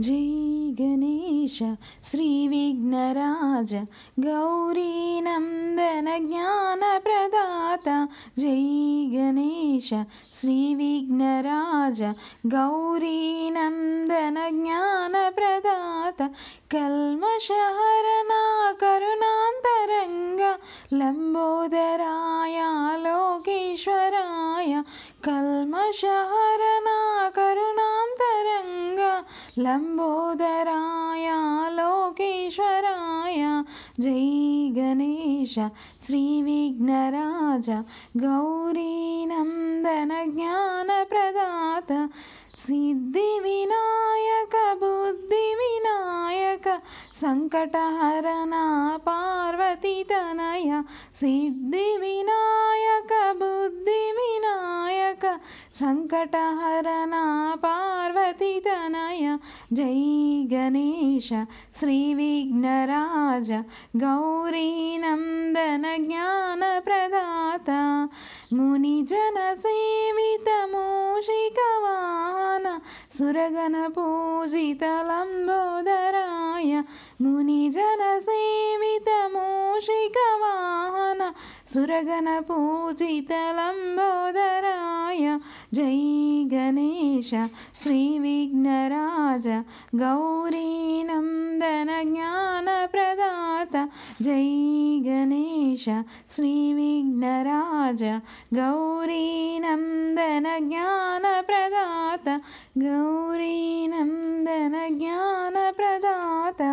Jai Ganesh श्रीविघ्नराज गौरीनन्दन ज्ञानप्रदाता। Jai Ganesh श्रीविघ्नराज गौरीनन्दन ज्ञानप्रदाता। कल्मषहरणा करुणान्तरङ्ग लम्बोदराय लोकेश्वराय। कल्मषहरणा करुणान्तरङ्ग लम्बोदराय लोकेश्वराय। Jai Ganesh श्रीविघ्नराज गौरीनन्दन ज्ञानप्रदाता। Siddhivinayak बुद्धिविनायक संकटहरणा पार्वतीतनया। Siddhivinayak बुद्धिविनायक संकटहरणा पार्वतीतनया। Jai Ganesh श्रीविघ्नराज गौरीनन्दन ज्ञानप्रदाता। मुनिजनसेवित मूषिकवाहन सुरगणपूजित लम्बोदराय। मुनिजनसेवित मूषिकवाहन सुरगणपूजित लम्बोदराय। Jai Ganesh श्रीविघ्नराज गौरीनन्दन ज्ञानप्रदाता। Jai Ganesh श्रीविघ्नराज गौरीनन्दन ज्ञानप्रदाता। गौरीनन्दन ज्ञानप्रदाता।